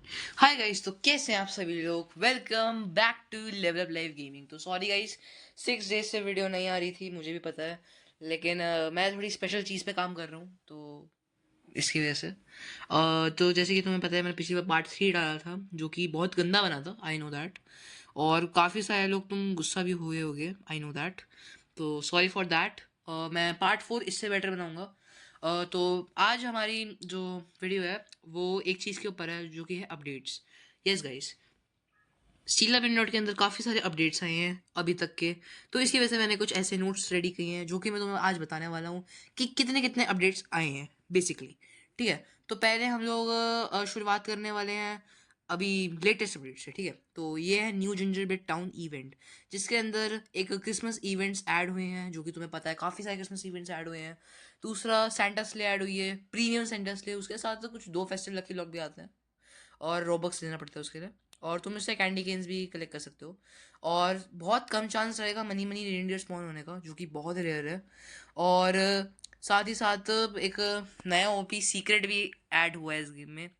Hi guys, तो कैसे हैं आप सभी लोग। Welcome back to level up live gaming. तो सॉरी गाइस, 6 डेज से वीडियो नहीं आ रही थी, मुझे भी पता है। लेकिन मैं थोड़ी स्पेशल चीज़ पे काम कर रहा हूँ, तो इसकी वजह से तो जैसे कि तुम्हें पता है, मैंने पिछली बार पार्ट 3 डाला था जो कि बहुत गंदा बना था, आई नो दैट। और काफ़ी सारे लोग तुम गुस्सा भी हुए होगे, आई नो दैट। तो सॉरी फॉर दैट। मैं पार्ट 4 इससे बेटर बनाऊंगा। तो आज हमारी जो वीडियो है वो एक चीज़ के ऊपर है, जो कि है अपडेट्स। यस गाइस, स्टीला विंडोट के अंदर काफ़ी सारे अपडेट्स आए हैं अभी तक के। तो इसकी वजह से मैंने कुछ ऐसे नोट्स रेडी किए हैं जो कि मैं तुम्हें आज बताने वाला हूँ कि कितने कितने अपडेट्स आए हैं बेसिकली। ठीक है, तो पहले हम लोग शुरुआत करने वाले हैं अभी लेटेस्ट अपडेट से। ठीक है, तो ये है new ginger bit town event, जिसके अंदर एक क्रिसमस इवेंट्स ऐड हुए हैं, जो कि तुम्हें पता है काफ़ी सारे क्रिसमस इवेंट्स ऐड हुए हैं। दूसरा सेंटा स्ले ऐड हुई है, प्रीमियम सेंटा स्ले। उसके साथ तो कुछ 2 फेस्टिवल लकी लॉक भी आते हैं और रोबक्स लेना पड़ता है उसके लिए। और तुम इससे कैंडी केन्स भी कलेक्ट कर सकते हो। और बहुत कम चांस रहेगा मनी मनी रेनडियर स्पॉन होने का, जो कि बहुत रेयर है। और साथ ही साथ एक नया ओपी सीक्रेट भी ऐड हुआ है इस गेम में,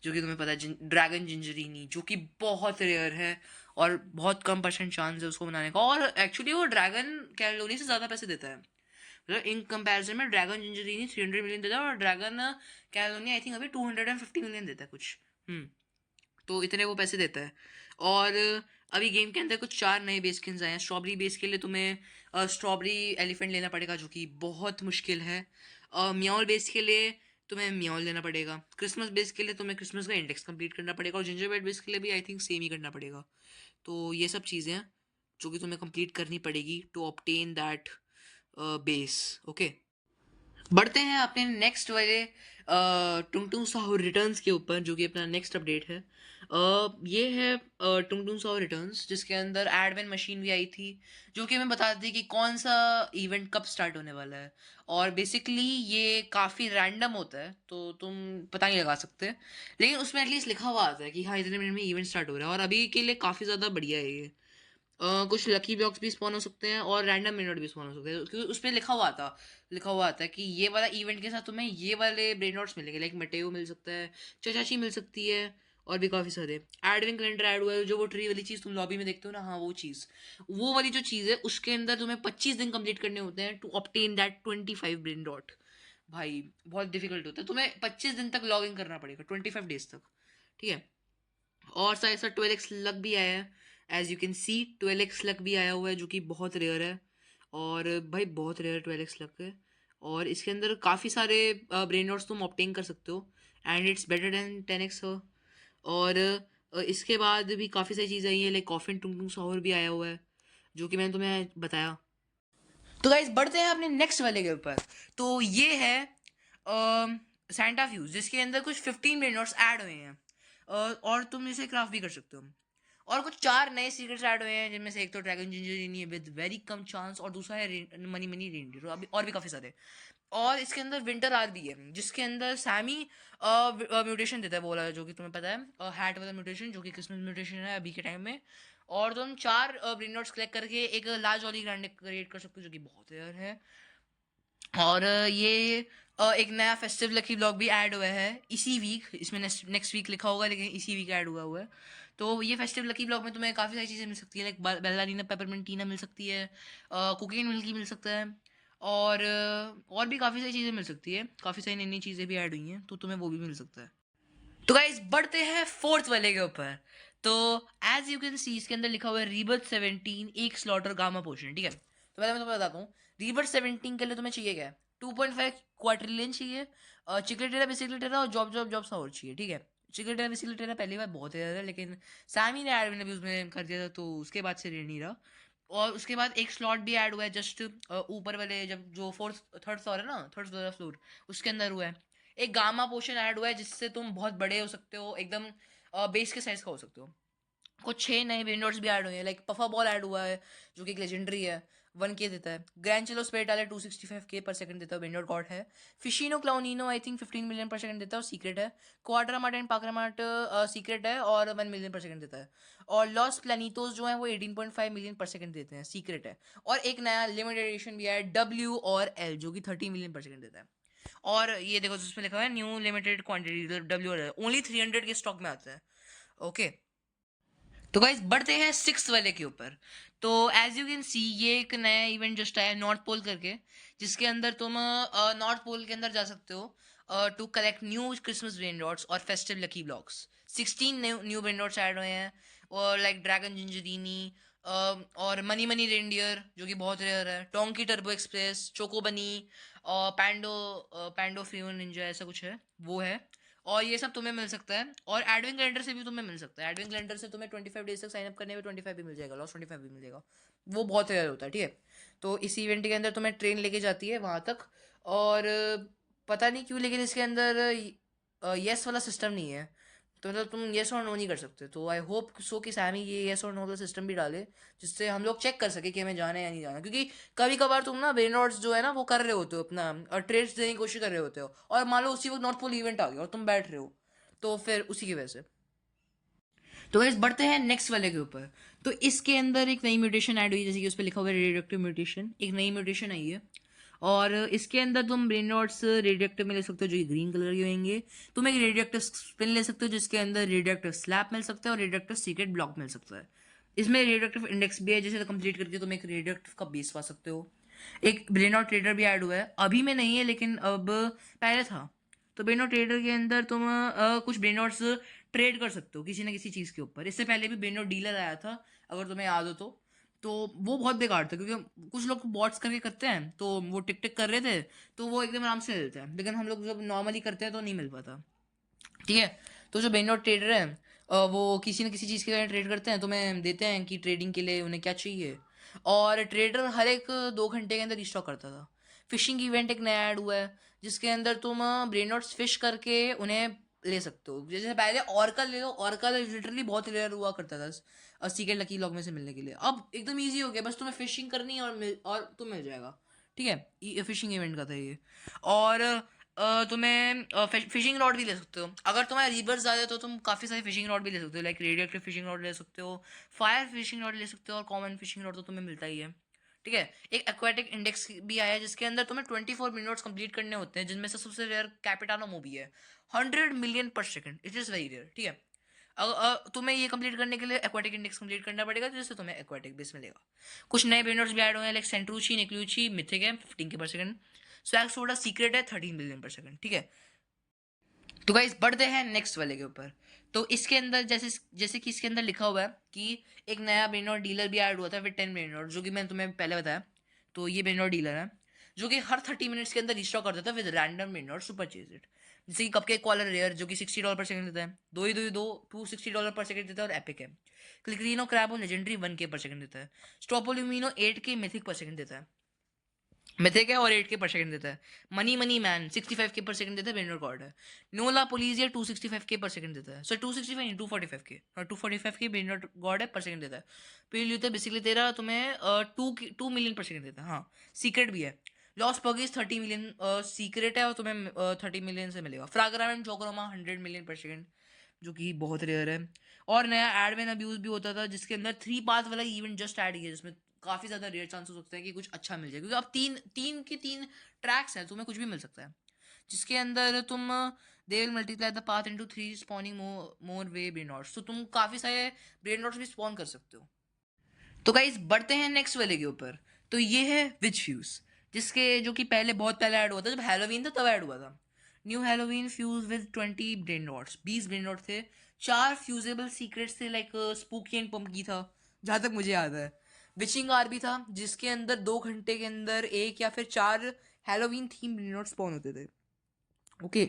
जो कि तुम्हें पता है, ड्रैगन जिंजरीनी, जो कि बहुत रेयर है और बहुत कम परसेंट चांस है उसको बनाने का। और एक्चुअली वो ड्रैगन कैलोनी से ज़्यादा पैसे देता है। मतलब इन कंपैरिजन में ड्रैगन जिंजरीनी 300 मिलियन देता है और ड्रैगन कैलोनी आई थिंक अभी 250 मिलियन देता है कुछ। तो इतने वो पैसे देता है। और अभी गेम के अंदर कुछ 4 नए बेस स्किन्स आए हैं। स्ट्रॉबेरी बेस के लिए तुम्हें स्ट्रॉबेरी एलिफेंट लेना पड़ेगा, जो कि बहुत मुश्किल है। म्याऊल बेस के लिए तुम्हें म्याऊल लेना पड़ेगा। क्रिसमस बेस के लिए तुम्हें क्रिसमस का इंडेक्स कंप्लीट करना पड़ेगा, और जिंजर ब्रेड बेस के लिए भी आई थिंक सेम ही करना पड़ेगा। तो ये सब चीज़ें हैं जो कि तुम्हें कंप्लीट करनी पड़ेगी to obtain that base. Okay, बढ़ते हैं अपने नेक्स्ट वाले टुंग टुंग साहो रिटर्न्स के ऊपर, जो कि अपना नेक्स्ट अपडेट है। ये है टुंग टुंग साहो रिटर्न्स, जिसके अंदर एडमिन मशीन भी आई थी, जो कि हमें बताती है कि कौन सा इवेंट कब स्टार्ट होने वाला है। और बेसिकली ये काफ़ी रैंडम होता है, तो तुम पता नहीं लगा सकते, लेकिन उसमें एटलीस्ट लिखा हुआ आता है कि हाँ इतने मिनट में इवेंट स्टार्ट हो रहा है। और अभी के लिए काफ़ी ज़्यादा बढ़िया है ये। कुछ लकी ब्लॉक्स भी स्पॉन हो सकते हैं और रैंडम मिनट भी स्पॉन हो सकते हैं, क्योंकि उसमें लिखा हुआ आता है कि ये वाला इवेंट के साथ तुम्हें ये वाले ब्रेन नोट्स मिलेंगे, लाइक मेटेओ मिल सकता है, चचाची मिल सकती है, और भी काफ़ी सारे। एडविन कैलेंडर ऐड हुआ है, जो वो ट्री वाली चीज़ तुम लॉबी में देखते हो ना, हाँ वो चीज़, वो वाली जो चीज़ है, उसके अंदर तुम्हें 25 दिन कंप्लीट करने होते हैं to obtain that 25 brain dot. भाई बहुत डिफिकल्ट होता है, तुम्हें 25 दिन तक लॉग इन करना पड़ेगा, 25 डेज तक। ठीक है, और साथ ही साथ 12x लक भी आया है। As you can see 12x luck भी आया हुआ है, जो कि बहुत रेयर है। और भाई बहुत रेयर 12x लक है। और इसके अंदर काफ़ी सारे ब्रेन नोट्स तुम ऑप्टेन कर सकते हो, and it's better than 10x। और इसके बाद भी काफ़ी सारी चीज़ें आई हैं, लाइक कॉफिन टुंग टुंग सॉवर भी आया हुआ है, जो कि मैंने तुम्हें बताया। तो गाइज बढ़ते हैं अपने नेक्स्ट वाले के ऊपर। तो ये है सैंटा फ्यूज, जिसके अंदर कुछ 15 मिनट्स ऐड हुए हैं। और तुम इसे क्राफ्ट भी कर सकते हो। और कुछ 4 नए सीक्रेट्स ऐड हुए हैं, जिनमें से एक तो ड्रैगन जिंजर है विद वेरी कम चांस, और दूसरा है मनी मनी रेनडियर, अभी और भी काफ़ी सारे। और इसके अंदर विंटर आर भी है, जिसके अंदर सैमी म्यूटेशन देता है, बोला जो कि तुम्हें पता है, हैट वाला म्यूटेशन, जो कि क्रिसमस म्यूटेशन है अभी के टाइम में। और तुम 4 ब्रेन नोट्स कलेक्ट करके एक लार्ज ऑली ग्रैंड क्रिएट कर सकते हो, जो कि बहुत रेयर है। और ये एक नया फेस्टिव लकी ब्लॉक भी ऐड हुआ है इसी वीक। इसमें नेक्स्ट वीक लिखा होगा, लेकिन इसी वीक ऐड हुआ है। तो ये फेस्टिव लकी ब्लॉक में तुम्हें काफ़ी सारी चीज़ें मिल सकती है, लाइक बेल्लारीना पेपरमेंटीना मिल सकती है, कुकीन मिल्की मिल सकता है, और भी काफ़ी सारी चीज़ें मिल सकती है। काफ़ी सारी नई नई चीज़ें भी ऐड हुई हैं, तो तुम्हें वो भी मिल सकता है। तो गाइज बढ़ते हैं फोर्थ वाले के ऊपर। तो एज यू कैन सी, इसके अंदर लिखा हुआ है रीबर्थ 17, एक स्लॉटर गामा पोशन। ठीक है, तो पहले मैं तुम्हें बताता हूँ, रीबर्थ 17 के लिए तुम्हें चाहिए क्या है। 2.5 क्वार्ट्रिलियन चाहिए, चिकलेटेरा बिसिकलेटेरा और जॉब जॉब जॉब और चाहिए। ठीक है, चिकलेटेरा बिसिकलेटेरा पहली बार बहुत है, लेकिन सैमी ने ऐड भी उसमें कर दिया था, तो उसके बाद से रेड नहीं रहा। और उसके बाद एक स्लॉट भी ऐड हुआ है जस्ट ऊपर वाले, जब जो फोर्थ थर्ड फ्लोर है ना, थर्ड फ्लोर, उसके अंदर हुआ है। एक गामा पोशन ऐड हुआ है, जिससे तुम बहुत बड़े हो सकते हो, एकदम बेस के साइज का हो सकते हो। कुछ 6 नए विंडोज भी ऐड हुए हैं, लाइक पफा बॉल ऐड हुआ है, जो कि एक लेजेंडरी है, 1K देता है। ग्रैंचेलो स्पेट डाले 265K/सेकंड देता है, विंडोड गॉड है। फिशिनो क्लाउनिनो आई थिंक 15 मिलियन/सेकंड देता है, और सीक्रेट है। क्वाड्रामाट एंड पाक्रामाट सीक्रेट है और 1 मिलियन/सेकंड देता है। और लॉस प्लानिटोस जो है वो 18.5 मिलियन/सेकंड देते हैं, सीक्रेट है। और एक नया लिमिटेड एडिशन भी है, W और L, जो कि 30 मिलियन/सेकंड देता है। और ये देखो जिसमें लिखा हुआ है new limited quantity WR only 300 के स्टॉक में आता है। ओके, तो गाइस बढ़ते हैं सिक्स वाले के ऊपर। तो एज यू कैन सी ये एक नया इवेंट जस्ट आया नॉर्थ पोल करके, जिसके अंदर तुम नॉर्थ पोल के अंदर जा सकते हो to collect new Christmas rain dots और festive lucky blocks. 16 new rain dots add हुए हैं, और लाइक ड्रैगन जिंजरीनी और मनी मनी रेनडियर जो कि बहुत रेयर है, टोंकी टर्बो एक्सप्रेस, चोको बनी और पैंडो फ्रीवन निंजा ऐसा कुछ है वो है। और ये सब तुम्हें मिल सकता है, और एडविन कैलेंडर से भी तुम्हें मिल सकता है। एडविन कैलेंडर से तुम्हें 25 डेज तक साइन अप करने में 25 भी मिल जाएगा, लॉस 25 भी मिल जाएगा। वो बहुत रेयर होता है, ठीक है। तो इस इवेंट के अंदर तुम्हें ट्रेन लेके जाती है वहाँ तक, और पता नहीं क्यों लेकिन इसके अंदर येस वाला सिस्टम नहीं है। तो मतलब तुम येस और नो नहीं कर सकते। तो आई होप सो कि सैमी ये येस और नो वाला सिस्टम भी डाले, जिससे हम लोग चेक कर सके कि हमें जाना है या नहीं जाना। क्योंकि कभी कभार तुम ना ब्रेनऑट्स जो है ना वो कर रहे होते हो अपना, और ट्रेड्स देने की कोशिश कर रहे होते हो, और मान लो उसी वक्त नॉर्थ पोल इवेंट आ गया और तुम बैठ रहे हो, तो फिर उसी की वजह से। तो गाइस बढ़ते हैं नेक्स्ट वाले के ऊपर। तो इसके अंदर एक नई म्यूटेशन ऐड हुई, जैसे कि उस पर लिखा हुआ है रेडियोएक्टिव म्यूटेशन। एक नई म्यूटेशन आई है, और इसके अंदर तुम ब्रेन रॉट्स रेडियोएक्टिव में ले सकते हो जो कि ग्रीन कलर के होंगे। तुम एक रेडियोएक्टिव स्पिन ले सकते हो जिसके अंदर रेडियोएक्टिव स्लैब मिल सकता है और रेडियोएक्टिव सीक्रेट ब्लॉक मिल सकता है। इसमें रेडियोएक्टिव इंडेक्स भी है, जिसे कंप्लीट करके तुम एक रेडियोएक्टिव का बेस पा सकते हो। एक ब्रेन आउट ट्रेडर भी ऐड हुआ है, अभी में नहीं है लेकिन अब पहले था। तो ब्रेन आउट ट्रेडर के अंदर तुम कुछ ब्रेन आउट्स ट्रेड कर सकते हो किसी ना किसी चीज़ के ऊपर। इससे पहले भी ब्रेन आउट डीलर आया था, अगर तुम्हें याद हो तो वो बहुत बेकार था, क्योंकि कुछ लोग बॉट्स करके करते हैं, तो वो टिक टिक कर रहे थे तो वो एकदम आराम से मिलते हैं, लेकिन हम लोग जब नॉर्मली करते हैं तो नहीं मिल पाता, ठीक है। तो जो ब्रेन आउट ट्रेडर है वो किसी न किसी चीज़ के लिए ट्रेड करते हैं, तो मैं देते हैं कि ट्रेडिंग के लिए उन्हें क्या चाहिए। और ट्रेडर हर एक 2 घंटे के अंदर रिस्टॉक करता था। फिशिंग इवेंट एक नया ऐड हुआ है, जिसके अंदर तुम ब्रेन आउट्स फिश करके उन्हें ले सकते हो। जैसे पहले ऑर्कल ले लो, ऑर्कल लिटरली बहुत रेयर हुआ करता था सीक्रेट लकी लॉक में से मिलने के लिए। अब एकदम ईजी हो गया, बस तुम्हें फिशिंग करनी है और तुम मिल जाएगा, ठीक है। फिशिंग इवेंट का था ये। और तुम्हें फिशिंग रॉड भी ले सकते हो, अगर तुम्हारे रिवर्स ज़्यादा है तो तुम काफ़ी सारे फिशिंग रॉड भी ले सकते हो, लाइक रेडियोएक्टिव फिशिंग रॉड ले सकते हो, फायर फिशिंग रॉड ले सकते हो, और कॉमन फिशिंग रॉड तो तुम्हें मिलता ही है, ठीक है। एक एक्वाटिक इंडेक्स भी आया है, जिसके अंदर तुम्हें 24 मिनट्स कंप्लीट करने होते हैं, जिनमें से सबसे रेयर कैपिटानो मूवी है। 100 million per second, it is very rare, ठीक है। तुम्हें ये कंप्लीट करने के लिए एक्वाटिक इंडेक्स कंप्लीट करना पड़ेगा, जिससे तुम्हें एक्वाटिक बेस मिलेगा। कुछ नए ब्रेनर्स भी ऐड हुए हैं, लाइक सेंट्रूची, निक्लूची, मिथिक है 15 के पर सेकंड, स्वैग सोडा सीक्रेट है 13 मिलियन पर सेकंड, ठीक है। तो गाइस बढ़ते हैं नेक्स्ट वाले के ऊपर। तो इसके अंदर जैसे जैसे कि इसके अंदर लिखा हुआ है कि एक नया ब्रेनर डीलर भी ऐड हुआ था विद 10 ब्रेनर, जो कि मैंने तुम्हें पहले बताया। तो ये ब्रेनर डीलर है जो कि हर 30 मिनट्स के अंदर रिस्टॉक करता था with random brainer super chase it. जैसे कि कपकेक कॉलर रेयर जो कि $60 पर सेकंड देता है, दो ही दो ही दो $260 पर सेकंड देता है, और एपिक है। क्लिकरीनो क्रैबो लेजेंडरी 1K पर सेकंड देता है। स्टॉपोल्यूमिनो 8K मिथिक पर सेकंड देता है, मिथिक है और 8K पर सेकंड देता है। मनी मनी मैन 65K पर सेकंड देता है, ब्रेनर गॉड है। नोला पुलिसिया 265K पर सेकंड देता है, सो 265 245K, और 245K ब्रेनर गॉड है पर सेकंड देता है। फिर यूथ बेसिकली तेरा तुम्हें 2 मिलियन पर सेकंड देता है, हाँ। सीक्रेट भी है, लॉस पगीज 30 मिलियन सीक्रेट है, और तुम्हें 30 मिलियन से मिलेगा। फ्राग्रामेंट चोक्रोमा 100 मिलियन पर सेकंड, जो कि बहुत रेयर है। और नया एडमिन अब्यूज भी होता था, जिसके अंदर 3 पाथ वाला इवेंट जस्ट ऐड किया, जिसमें काफ़ी ज़्यादा रेयर चांस हो सकते हैं कि कुछ अच्छा मिल जाए, क्योंकि अब तीन तीन की तीन ट्रैक्स हैं, तुम्हें कुछ भी मिल सकता है, जिसके अंदर तुम they will multiply the path into 3 spawning more way brain knots. तो तुम काफ़ी सारे ब्रेन नॉट्स भी स्पॉन कर सकते हो। तो गाइस बढ़ते हैं नेक्स्ट वाले के ऊपर। तो ये है विच फ्यूज, जिसके जो कि पहले बहुत पहले ऐड हुआ था, जब हैलोवीन था तब ऐड हुआ था। New Halloween fuse with 20 brain knots, 20 brain knot थे। 4 फ्यूजेबल सीक्रेट्स थे, लाइक स्पूकी एंड पम्पकी था जहाँ तक मुझे याद है। विचिंग आर भी था, जिसके अंदर 2 घंटे के अंदर एक या फिर 4 Halloween theme brain knot spawn होते थे, ओके।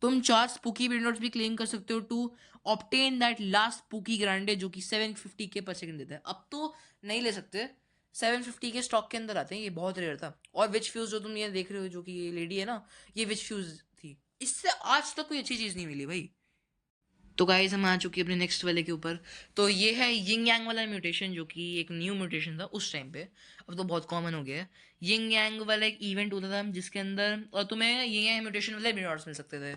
तुम 4 स्पूकी ब्रेन नॉट्स भी क्लेम कर सकते हो to obtain that last spooky grande, जो कि 750K पर सेकंड देता है। अब तो नहीं ले सकते, 750 के स्टॉक के अंदर आते हैं, ये बहुत रेयर था। और विच फ्यूज जो तुम ये देख रहे हो, जो कि ये लेडी है ना, ये विच फ्यूज थी। इससे आज तक कोई अच्छी चीज़ नहीं मिली भाई। तो गाइस हम आ चुके हैं अपने नेक्स्ट वाले के ऊपर। तो ये है यिंग यांग वाला म्यूटेशन, जो कि एक न्यू म्यूटेशन था उस टाइम पे, अब तो बहुत कॉमन हो गया है। यिंग यांग वाला एक इवेंट होता था, जिसके अंदर और तुम्हें यिंग यांग म्यूटेशन वाले मिनट्स मिल सकते थे।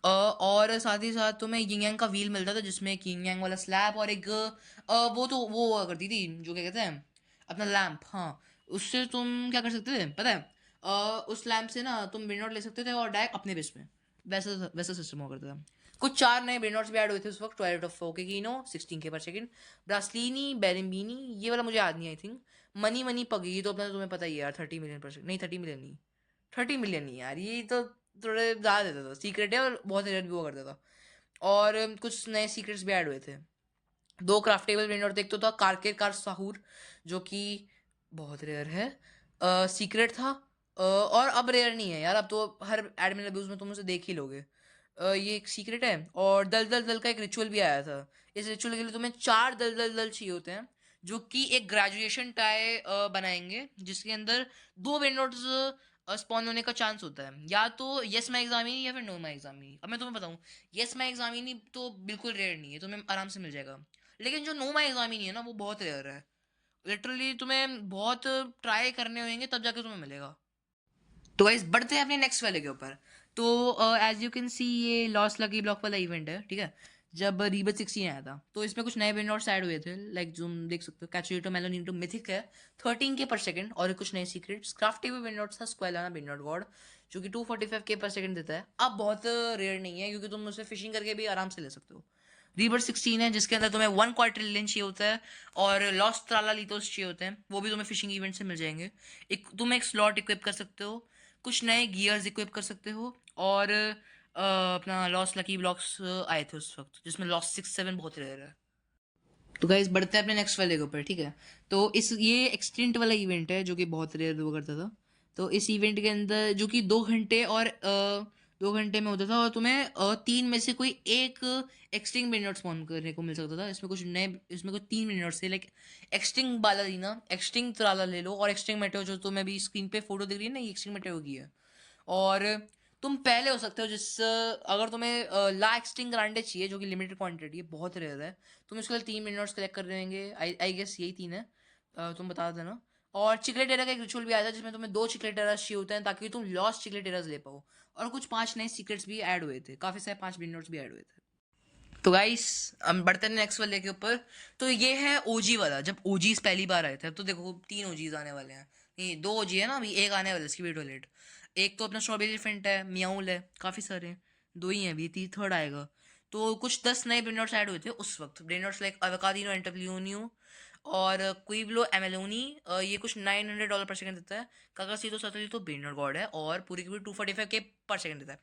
और साथ ही साथ तुम्हें यिंग यांग का व्हील मिलता था, जिसमें एक यिंग यांग वाला स्लैब और एक वो तो वो हुआ करती थी जो क्या कहते हैं अपना लैम्प, हाँ। उससे तुम क्या कर सकते थे पता है, उस लैम्प से ना तुम ब्रेन नॉट ले सकते थे और डायरेक्ट अपने बेस में, वैसा वैसा सिस्टम हुआ करता था। कुछ 4 नए ब्रेन नॉट्स भी ऐड हुए थे उस वक्त, टॉयलेट ऑफ फोकेकिनो 16 के पर सेकंड, ब्रासलिनी, बेरिम्बिनी, ये वाला मुझे याद नहीं आई थिंक, मनी मनी पगी, ये तो अपना तुम्हें पता ही है यार, 30 मिलियन पर सेकंड, नहीं 30 मिलियन नहीं, 30 मिलियन नहीं यार, ये तो थोड़े ज़्यादा देता था, सीक्रेट है और बहुत रेयर भी हुआ करता था। और कुछ नए सीक्रेट्स भी ऐड हुए थे। 2 क्राफ्टेबल ब्रेन नॉट, एक तो था कारकेर कार साहूर, जो कि बहुत रेयर है, सीक्रेट था, और अब रेयर नहीं है यार, अब तो हर एडमिन अब्यूज में तुम उसे देख ही लोगे। ये एक सीक्रेट है। और दल दल दल का एक रिचुअल भी आया था। इस रिचुअल के लिए तुम्हें 4 दल दल दल चाहिए होते हैं, जो कि एक ग्रेजुएशन टाई बनाएंगे, जिसके अंदर 2 ब्रेन नोट्स स्पॉन होने का चांस होता है, या तो यस माई एग्जामिनी या फिर नो माई एग्जामिनी। अब मैं तुम्हें बताऊं, यस माई एग्जामिनी तो बिल्कुल रेयर नहीं है, तुम्हें आराम से मिल जाएगा, लेकिन जो नो माई एग्जामिनी है ना, वो बहुत रेयर है, लिटरली तुम्हें बहुत ट्राई करने होंगे तब जाके तुम्हें मिलेगा। तो गाइस बढ़ते हैं अपने नेक्स्ट वाले के ऊपर। तो एज यू कैन सी ये लॉस्ट लकी ब्लॉक वाला इवेंट है, ठीक है, जब रीबत 16 आया था तो इसमें कुछ नए विन नॉट्स ऐड हुए थे, लाइक जो तुम देख सकते हो, कैचुएटो मेलोनिटो मिथिक है 13 के पर सेकंड, और कुछ नए सीक्रेट्स, क्राफ्टेबल विन नॉट्स था स्क्वेलाना विन नॉट गॉड, जो कि 245 के पर सेकंड देता है, अब बहुत रेयर नहीं है क्योंकि तुम उसे फिशिंग करके भी आराम से ले सकते हो। रीबर्थ 16 है, जिसके अंदर तुम्हें 1 क्वार्टर चाहिए होता है, और लॉस्ट त्राला लिथोस चाहिए होते हैं, वो भी तुम्हें फिशिंग इवेंट से मिल जाएंगे। तुम एक स्लॉट इक्विप कर सकते हो, कुछ नए गियर्स इक्विप कर सकते हो, और अपना लॉस्ट लकी ब्लॉक्स आए थे उस वक्त, जिसमें लॉस्ट 6-7 बहुत रेयर है। तो गाइस बढ़ते हैं अपने नेक्स्ट वाले के ऊपर, ठीक है। तो इस ये एक्सटेंट वाला इवेंट है, जो कि बहुत रेयर हुआ करता था। तो इस इवेंट के अंदर, जो कि 2 घंटे और 2 घंटे में होता था, और तुम्हें 3 में से कोई एक एक्सटिंग मिनट स्पॉन करने को मिल सकता था। इसमें कुछ 3 मिनट थे, लाइक एक्सटिंग बालादीना, एक्सटिंग त्राला ले लो, और एक्सटिंग मेटेओ, जो तुम्हें अभी स्क्रीन पे फोटो दिख रही है ना, ये एक्सटिंग मेटेओ की है। और तुम पहले हो सकते हो, अगर तुम्हें ला एक्सटिंग ग्रांडे चाहिए, जो कि लिमिटेड क्वांटिटी है, बहुत रेयर है, तुम इसके लिए 3 मिनट्स कलेक्ट कर रहे होंगे, आई गेस यही 3 है, तुम बता देना। और चिकलेटेरा का एक रिचुअल भी आया था, जिसमें तुम्हें 2 चिकलेटेरास चाहिए होते हैं, ताकि तुम लॉस्ट चिकलेटेरास ले पाओ। और कुछ 5 नए सीक्रेट्स भी ऐड हुए थे, काफ़ी सारे 5 मिनट्स भी ऐड हुए थे। तो गाइस हम बढ़ते हैं नेक्स्ट वाले के ऊपर। तो ये है ओजी वाला, जब ओजीज पहली बार आए थे। तो देखो 3 ओजीज आने वाले हैं, नहीं 2 ओजी है ना, अभी एक आने वाला है, इसकी वेट वॉलेट। एक तो अपना स्ट्रॉबेरी एलिफेंट है, मियाउल है, काफ़ी सारे हैं, 2 ही हैं अभी, थर्ड आएगा। तो कुछ 10 नए ब्रेनर्स ऐड हुए थे उस वक्त, ब्रेनर्स लाइक अवकादिनो एंटरप्लियोनियो और क्विब्लो एमेलोनी। ये कुछ $900 पर सेकंड देता है। काकासीतो सतोली तो ब्रेनर गॉड है, और पूरी की पूरी 245 के पर सेकंड देता है,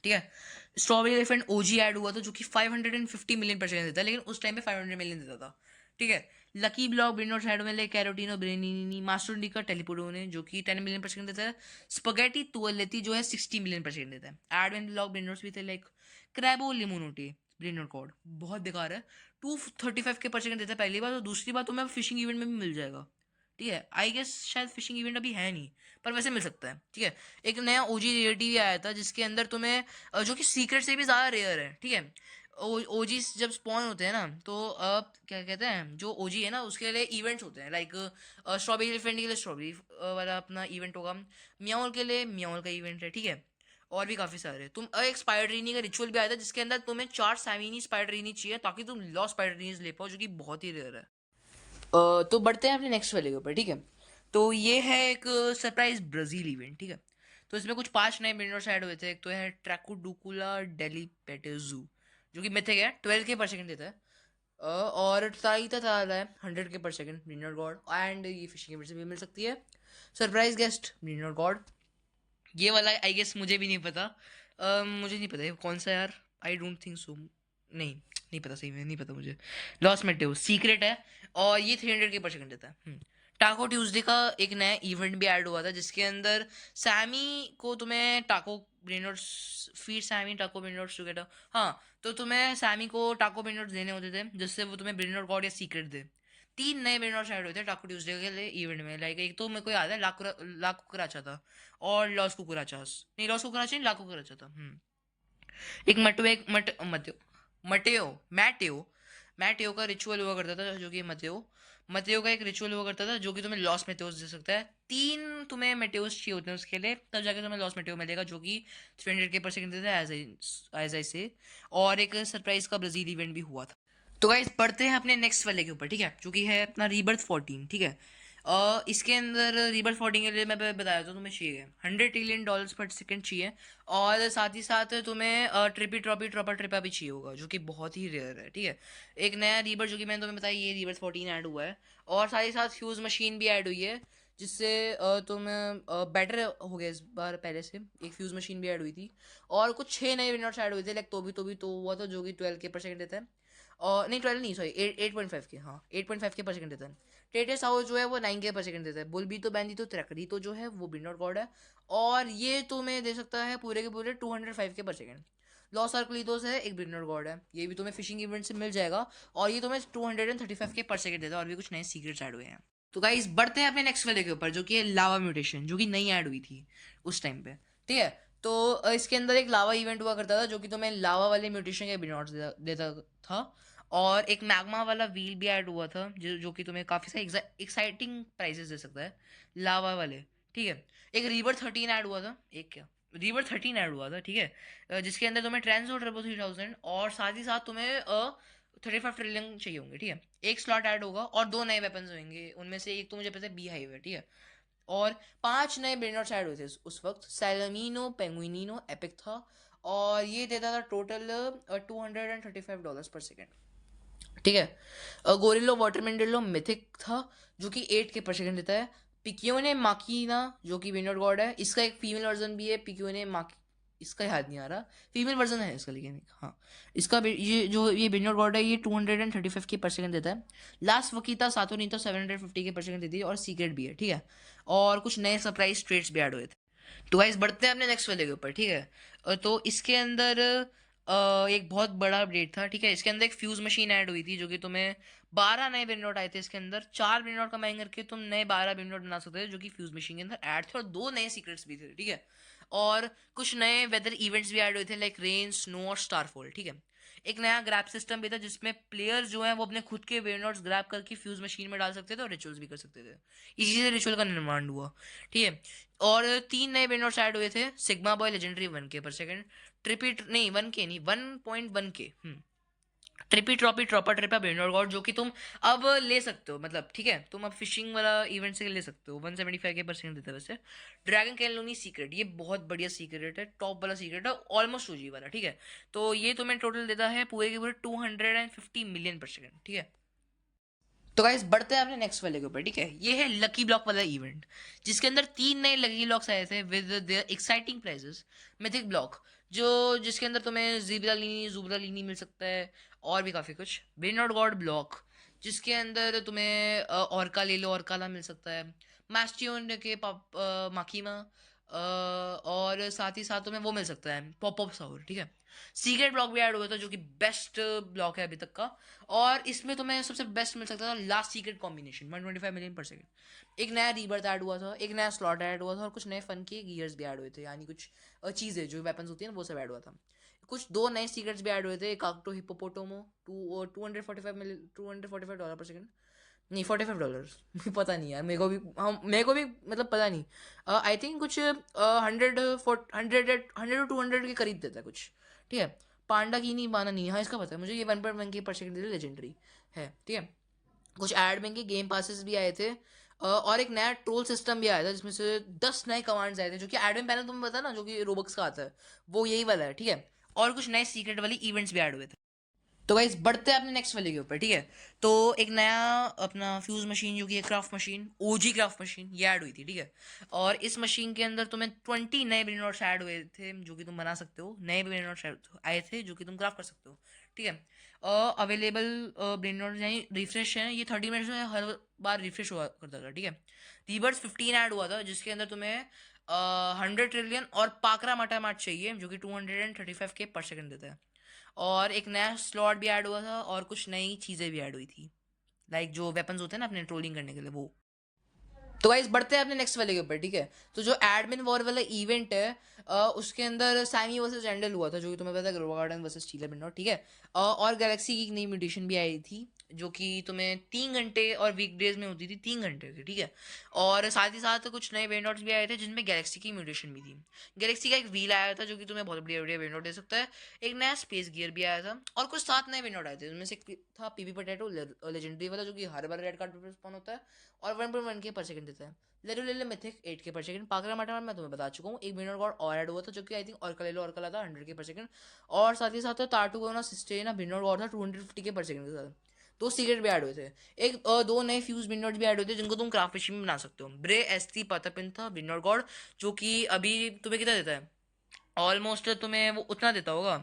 ठीक है। स्ट्रॉबेरी एलिफेंट ओजी ऐड हुआ था, जो कि 550 मिलियन पर सेकंड देता है, लेकिन उस टाइम पे 500 मिलियन देता था, ठीक है। लकी ब्लॉक ब्रेनोट साइड में ले कैरोटीनो ब्रेनिनी मास्टर डी का टेलीपोडोने, जो कि 10 मिलियन पर सेकंड देता है। स्पगेटी तुअलेती, जो है 60 मिलियन पर सेकंड देता है। एडवेंट ब्लॉक ब्रेनोट्स भी थे, लाइक क्रैबो लिमोनोटी ब्रेनोट कॉड, बहुत बेकार है, 235 के पर सेकंड देता है पहली बार, और दूसरी बार तुम्हें फिशिंग इवेंट में भी मिल जाएगा, ठीक है। आई गेस शायद फिशिंग इवेंट अभी है नहीं, पर वैसे मिल सकता है, ठीक है। एक नया ओजी रेयरिटी भी आया था, जिसके अंदर तुम्हें जो कि सीक्रेट से भी ज़्यादा रेयर है, ठीक है। ओजी जब स्पॉन होते हैं ना, तो क्या कहते हैं, जो ओजी है ना, उसके लिए इवेंट्स होते हैं, लाइक स्ट्रॉबेरी एलिफेंट के लिए स्ट्रॉबेरी वाला अपना इवेंट होगा, म्याऊल के लिए म्याऊल का इवेंट है, ठीक है। और भी काफ़ी सारे, एक स्पाइडरीनी का रिचुअल भी आया था, जिसके अंदर तुम्हें 4 सैमिनी स्पाइडरीनी चाहिए, ताकि तुम लॉ स्पाइडरीनीज ले पाओ, जो कि बहुत ही रेयर है। तो बढ़ते हैं अपने नेक्स्ट वाले के ऊपर, ठीक है। तो ये है एक सरप्राइज ब्राज़ील इवेंट, ठीक है। तो इसमें कुछ 5 नए मिनर्स ऐड हुए थे। एक तो है ट्रैकोडुकुला डेली पेटेजू, जो कि मिथिक है, 12 के पर सेकंड देता है। और ताइता ताला है 100 के पर सेकंड मिनर गॉड, एंड ये फिशिंग इवेंट से भी मिल सकती है। सरप्राइज गेस्ट मिनर गॉड, ये वाला आई गेस मुझे भी नहीं पता, मुझे नहीं पता ये कौन सा यार, आई डोंट थिंक सो, नहीं नहीं पता, सही में नहीं पता मुझे। लॉस मेटेओ सीक्रेट है, और ये 300 के पर सेकंड देता है। टाको ट्यूसडे का एक नया इवेंट भी ऐड हुआ था, जिसके अंदर सैमी को तुम्हें टाको ब्रेनर्स फीड सैमी टाको ब्रेनर्स टुगेदर, हाँ, तो तुम्हें सैमी को टाको ब्रेनर्स देने होते थे, जिससे वो तुम्हें ब्रेनर गॉड या सीक्रेट दे। 3 नए ब्रेनर्स ऐड हुए थे टाको ट्यूसडे के लिए इवेंट में, लाइक एक तो मेरे को याद है लाख कुकराचा था, और लॉस कुकराचास, नहीं लॉस कुकराचा नहीं, लाख कुकराचा था। एक मटो एक मट मतेओ मटेओ मैटेओ मैटेओ का रिचुअल हुआ करता था, जो कि मतेओ मतेओ का एक रिचुअल हुआ करता था, जो कि तुम्हें लॉस मेटेओस दे सकता है। 3 तुम्हें मेटेओस चाहिए होते हैं उसके लिए, तब जाके तुम्हें लॉस मेटेओ मिलेगा, जो कि 300 के पर सेकंड देता है, एज आई से। और एक सरप्राइज का ब्राजील इवेंट भी हुआ था। तो गाइस बढ़ते हैं अपने नेक्स्ट वाले के ऊपर, ठीक है, जो कि है अपना रीबर्थ 14, ठीक है। इसके अंदर रीबर्थ 14 के लिए मैं बताया तो तुम्हें चाहिए $100 ट्रिलियन पर सेकंड चाहिए, और साथ ही साथ तुम्हें ट्रिपी ट्रॉपी ट्रॉपर ट्रिपा भी चाहिए होगा, जो कि बहुत ही रेयर है, ठीक है। एक नया रीबर्थ जो कि मैंने तुम्हें बताया, ये रीबर्थ 14 ऐड हुआ है, और साथ ही साथ फ्यूज मशीन भी ऐड हुई है, जिससे तुम बेटर हो गए इस बार पहले से। एक फ्यूज मशीन भी ऐड हुई थी, और कुछ 6 नए विनर्स ऐड हुए थे, लाइक तो हुआ था, जो कि 12 के पर सेकंड देता है, और नहीं 12 नहीं, सॉरी 8.5 के, हाँ 8.5 के पर सेकंड देता है। टेटेस हाउस जो है वो 9 के पर सेकंड देता है। बुलबी तो बैंडी तो त्रकरी तो जो है वो बिनोट गॉड है, और ये तुम्हें दे सकता है पूरे के पूरे 205 के पर सेकंड। लॉस आर्कलीटोस है, एक ब्रिनर गॉड है, ये भी तुम्हें फिशिंग इवेंट से मिल जाएगा, और ये तुम्हें 235 के पर सेकंड देता है, और भी कुछ नए सीक्रेट्स ऐड हुए हैं। तो गाइस बढ़ते हैं अपने नेक्स्ट वाले के ऊपर, जो कि है लावा म्यूटेशन, जो कि नई ऐड हुई थी उस टाइम पे, ठीक है। तो इसके अंदर एक लावा इवेंट हुआ करता था, जो कि तुम्हें लावा वाले म्यूटेशन के बिनॉट्स देता था, और एक मैग्मा वाला व्हील भी ऐड हुआ था, जो कि तुम्हें काफ़ी सारे एक्साइटिंग प्राइजेस दे सकता है लावा वाले, ठीक है। एक रिवर 13 ऐड हुआ था, एक क्या रिवर 13 ऐड हुआ था, ठीक है, जिसके अंदर तुम्हें ट्रांसो ट्रिपो 3000, और साथ ही साथ तुम्हें 35 ट्रिलियन चाहिए होंगे, ठीक है। एक स्लॉट ऐड होगा, और 2 नए वेपन्स होंगे, उनमें से एक तो मुझे पता है बी हाइव है, ठीक है। और 5 नए ब्रेनर्स ऐड हुए थे उस वक्त। सैलमिनो पेंगुइनिनो एपिक था, और ये देता था टोटल $235 पर सेकेंड, ठीक है। गोरिल्लो वाटरमेंडिलो मिथिक था, जो कि 8 के पर सेकेंड देता है। पिक्योने माकीना, जो कि विनर गॉड है, इसका एक फीमेल वर्जन भी है, पिक्योने माकी, इसका याद नहीं आ रहा, फीमेल वर्जन है इसका, लेकिन हाँ इसका ये विनर गॉड है, ये 235 के पर सेकेंड देता है। लास्ट वकीता सातोनीता 750 के पर सेकेंड देती है, और सीक्रेट भी है, ठीक है। और कुछ नए सरप्राइज ट्रेड्स भी ऐड हुए थे। तो गाइस बढ़ते हैं अपने नेक्स्ट वाले के ऊपर, ठीक है। तो इसके अंदर एक बहुत बड़ा अपडेट था, ठीक है। इसके अंदर एक फ्यूज मशीन ऐड हुई थी, जो कि तुम्हें 12 नए बिन नोट आए थे इसके अंदर। 4 बिन नोट कमाएंगे करके तुम नए 12 बिन नोट बना सकते थे, जो कि फ्यूज मशीन के अंदर ऐड थे, और 2 नए सीक्रेट्स भी थे, ठीक है। और कुछ नए वेदर इवेंट्स भी ऐड हुए थे, लाइक रेन, स्नो और स्टारफॉल, ठीक है। एक नया ग्रैप सिस्टम भी था, जिसमें प्लेयर जो है वो अपने खुद के वेनोट्स ग्रैप करके फ्यूज मशीन में डाल सकते थे, और रिचुअल्स भी कर सकते थे। इसी से रिचुअल का निर्माण हुआ, ठीक है। और 3 नए वेनोट्स ऐड हुए थे, सिग्मा बॉय लेजेंडरी 1 के पर सेकंड, ट्रिपी नहीं 1 के नहीं 1.1 के, ट्रिपी ट्रॉपी ट्रॉपर ट्रिपा बेनर गॉड, जो कि तुम अब ले सकते हो, मतलब ठीक है, तुम अब फिशिंग वाला इवेंट से ले सकते हो। 175 के परसेंट देता है वैसे। ड्रैगन कैलोनी सीक्रेट, ये बहुत बढ़िया सीक्रेट है, टॉप वाला सीक्रेट है, ऑलमोस्ट ओजी वाला, ठीक है। तो ये तुम्हें टोटल देता है पूरे के पूरे 250 मिलियन पर सेकंड, ठीक है। तो गाइस बढ़ते हैं अपने नेक्स्ट वाले के ऊपर, ठीक है। ये है लकी ब्लॉक वाला इवेंट, जिसके अंदर 3 नए लकी ब्लॉक्स आए थे with their exciting prices. Mythic block, जो जिसके अंदर तुम्हें जुबरालिनी मिल सकता है, और भी काफ़ी कुछ। बिनॉट गॉड ब्लॉक, जिसके अंदर तुम्हें ऑर्का ले लो, ऑर्काला मिल सकता है। मैस्टियन के माकीमा, और साथ ही साथ तुम्हें वो मिल सकता है पॉप अप साउर, ठीक है। सीक्रेट ब्लॉक भी ऐड हुआ था, जो कि बेस्ट ब्लॉक है अभी तक का, और इसमें तुम्हें सबसे बेस्ट मिल सकता था last secret combination 125 million per second. एक नया रीबर्थ ऐड हुआ था, एक नया स्लॉट ऐड हुआ था, और कुछ नए फन के गियर्स भी ऐड हुए थे, यानी कुछ चीज़ें जो वेपन्स होती हैं वो सब ऐड हुआ था। कुछ 2 नए सीक्रेट्स भी ऐड हुए थे, काक्टो हिप्पोपोटोमो, 245 पर सेकंड, नहीं $45 पता नहीं यार, मेरे को भी, हाँ मेरे को भी मतलब पता नहीं। आई थिंक कुछ 100 टू 200 के करीब देता है कुछ, ठीक है। पांडा की नहीं माना नहीं, हाँ इसका पता है मुझे, ये 1.1 के पर सेकंड लेजेंडरी है, ठीक है। कुछ एड में के गेम पासेस भी आए थे, और एक नया ट्रोल सिस्टम भी आया था, जिसमें से 10 नए कमांड्स आए थे, जो कि एडमिन पैनल तुम्हें पता ना, जो कि रोबक्स का आता है, वो यही वाला है, ठीक है। और कुछ नए सीक्रेट वाली इवेंट्स भी ऐड हुए थे। तो गाइस बढ़ते हैं अपने नेक्स्ट वाले के ऊपर, ठीक है। तो एक नया अपना फ्यूज मशीन, जो कि है क्राफ्ट मशीन, ओजी क्राफ्ट मशीन, ये ऐड हुई थी, ठीक है। और इस मशीन के अंदर तुम्हें 20 नए ब्रेन नोट्स ऐड हुए थे, जो कि तुम बना सकते हो। नए ब्रेन नोट्स आए थे, जो कि तुम क्राफ्ट कर सकते हो, ठीक है। अवेलेबल ब्रेन नोट्स यानी रिफ्रेश है, ये 30 मिनट्स में हर बार रिफ्रेश हुआ करता था, ठीक है। रिवर्स 15 ऐड हुआ था, जिसके अंदर तुम्हें 100 ट्रिलियन और पाकरा माटा माट चाहिए, जो कि 235 के पर सेकंड देता है। और एक नया स्लॉट भी ऐड हुआ था, और कुछ नई चीज़ें भी ऐड हुई थी, लाइक जो वेपन्स होते हैं ना अपने ट्रोलिंग करने के लिए, वो। तो गाइस बढ़ते हैं अपने नेक्स्ट वाले के ऊपर, ठीक है। तो जो एडमिन वॉर वाला इवेंट है, उसके अंदर सैमी वर्सेस एंडल हुआ था, जो कि तुम्हें पता है, ग्रो गार्डन वर्सेस स्टीलर बिनॉट, ठीक है। और गैलेक्सी की एक नई म्यूटेशन भी आई थी, जो कि तुम्हें 3 घंटे और वीकडेज में होती थी 3 घंटे की, ठीक है। और साथ ही साथ कुछ नए वेनोट्स भी आए थे जिनमें गैलेक्सी की म्यूटेशन भी थी। गैलेक्सी का एक व्हील आया था जो कि तुम्हें बहुत बढ़िया बढ़िया वेनोट दे सकता है। एक नया स्पेस गियर भी आया था और कुछ 7 नए वेनोट आए थे, जिनमें से एक था पीपी पोटैटो लेजेंडरी वाला, जो कि हर बार रेड कार्ड पर स्पॉन होता है और 1.1 के पर सेकंड देता है। लेरो मिथिक 8 के पर सेकंड। पाकरा माटा मैं तुम्हें बता चुका हूँ। एक वेनोट गॉड और ऐड हुआ था जो कि आई थिंक ऑर्का लेलो ऑर्का था 100 के पर सेकंड। और साथ ही साथ टाटू ना सिस्टेना वेनोट गॉड था 250 के पर सेकंड के साथ। दो सीक्रेट भी ऐड हुए थे। एक दो नए फ्यूज विनोड्स भी ऐड हुए थे जिनको तुम क्राफ्ट मशीन में बना सकते हो। ब्रे एसटी पतापिन था विनोड गॉड, जो कि अभी तुम्हें कितना देता है, ऑलमोस्ट तुम्हें वो उतना देता होगा,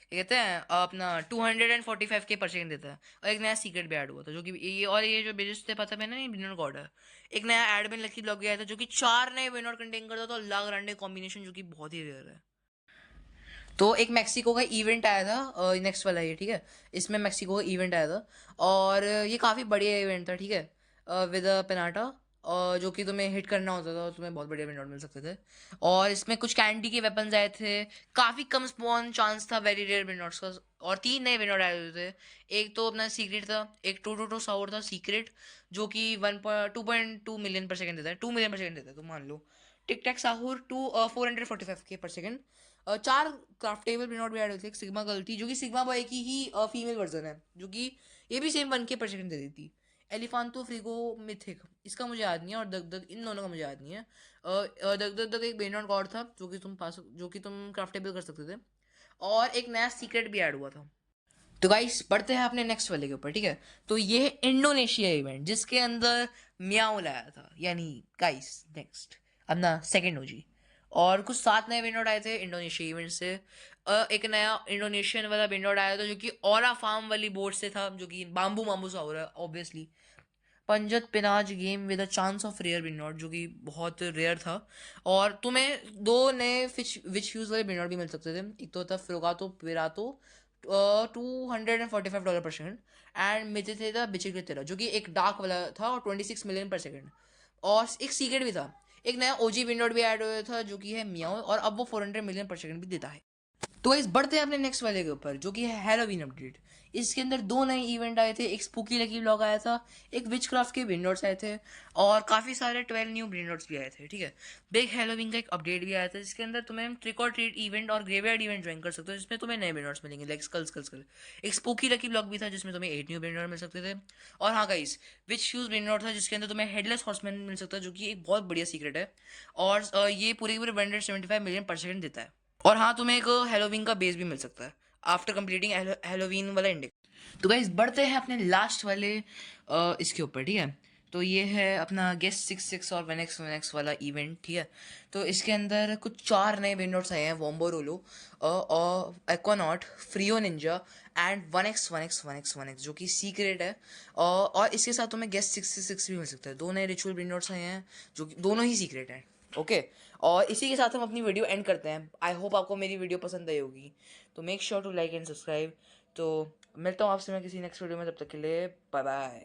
क्या कहते हैं अपना 245 के पर सेकंड देता है। और एक नया सीक्रेट भी ऐड हुआ था जो कि ये, और ये जो बेजिस थे पता है ना, ये विनोड गॉड है। एक नया एडमिन लकी ब्लॉक गया था जो कि 4 नए विनोड कंटेन करता था, और लाग रंडे कॉम्बिनेशन जो कि बहुत ही रेयर है। तो एक मैक्सिको का इवेंट आया था, नेक्स्ट वाला ये, ठीक है। इसमें मैक्सिको का इवेंट आया था और ये काफ़ी बढ़िया इवेंट था, ठीक है। विद पेनाटा, जो कि तुम्हें हिट करना होता था और तुम्हें बहुत बढ़िया विनोड मिल सकते थे। और इसमें कुछ कैंडी के वेपन्स आए थे, काफ़ी कम स्पॉन चांस था वेरी रेयर विनोड्स का, और 3 नए विनोड आए हुए थे। एक तो अपना सीक्रेट था, एक टू साउर था सीक्रेट, जो कि 2.2 मिलियन पर सेकंड देता है, 2 मिलियन पर सेकंड देता है, तो मान लो। टिक टैक साहूर 445 के पर सेकंड। 4 क्राफ्टेबल प्रिंट आउट भी ऐड हुई थी। एक सिग्मा गर्ल थी जो कि सिग्मा बॉय की ही फीमेल वर्जन है, जो कि ये भी सेम 1 के पर सेकंड दे देती थी। एलिफांतो फ्रिगो मिथिक, इसका मुझे याद नहीं है, और दग दग, इन दोनों का मुझे याद नहीं है। दग दग दग एक बेनॉट गॉड था जो कि तुम क्राफ्टेबल कर सकते थे, और एक नया सीक्रेट भी ऐड हुआ था। तो गाइस बढ़ते हैं अपने नेक्स्ट वाले के ऊपर, ठीक है। तो ये है इंडोनेशिया इवेंट जिसके अंदर म्याओ लाया था, यानी गाइस नेक्स्ट अपना सेकंड ओजी। और कुछ 7 नए विंडोड आए थे इंडोनेशिया इवेंट से। एक नया इंडोनेशियन वाला विंडोड आया था जो कि ऑरा फार्म वाली बोर्ड से था, जो कि बाम्बू बाम्बू सा हो रहा है ऑब्वियसली। पंजत पिनाज game with a chance of rare विनोड, जो कि बहुत रेयर था। और तुम्हें 2 नए विच फ्यूज वाले विनोड भी मिल सकते थे। एक तो था फ्रोगातो पिरातो, $245 पर सेकंड, एंड मिथिथेटा बिचिक्लेटेरा, जो कि एक डार्क वाला था और 26 मिलियन पर सेकंड। और एक सीक्रेट भी था। एक नया ओजी विनोड भी ऐड हुआ था जो कि है मियाओ, और अब वो 400 मिलियन पर सेकंड भी देता है। तो इस बढ़ते हैं अपने नेक्स्ट वाले के ऊपर, जो कि है हैलोवीन अपडेट। इसके अंदर 2 नए इवेंट आए थे, एक स्पूकी लकी ब्लॉग आया था, एक विच क्राफ्ट के विंडोर्स आए थे, और काफ़ी सारे 12 न्यू विंडोर्स भी आए थे, ठीक है। बिग हैलोवीन का एक अपडेट भी आया था जिसके अंदर तुम्हें ट्रिक और ट्रीट इवेंट और ग्रेवयार्ड इवेंट ज्वाइन कर सकते हो, जिसमें तुम्हें नए विंडोर्स मिलेंगे लाइक स्कल। एक स्पूकी लकी ब्लॉग भी था जिसमें तुम्हें 8 न्यू विंडोर मिल सकते थे। और हाँ गाइस, विच फ्यूज विंडोर था जिसके अंदर तुम्हें हेडलेस हॉर्समैन मिल सकता है, जो कि एक बहुत बढ़िया सीक्रेट है। और ये पूरे पूरे 175 मिलियन पर सेकंड देता है। और हाँ, तुम्हें एक हेलोवीन का बेस भी मिल सकता है आफ्टर कंप्लीटिंग हेलोवीन वाला इंडेक्स। तो गाइस बढ़ते हैं अपने लास्ट वाले इसके ऊपर, ठीक है। तो ये है अपना गेस्ट 66 और 1x वाला इवेंट, ठीक है। तो इसके अंदर कुछ 4 नए विंडोर्स आए हैं, वॉम्बो रोलो, एक्वानॉट, फ्रियो निंजा, एंड 1x जो कि सीक्रेट है। और इसके साथ तुम्हें गेस्ट 66 भी मिल सकता है। 2 नए रिचुअल विंडोर्स आए हैं जो कि दोनों ही सीक्रेट हैं, ओके। और इसी के साथ हम अपनी वीडियो एंड करते हैं। आई होप आपको मेरी वीडियो पसंद आई होगी, तो make sure to like and subscribe. तो मिलता हूँ आपसे मैं किसी नेक्स्ट वीडियो में, तब तक के लिए बाय बाय।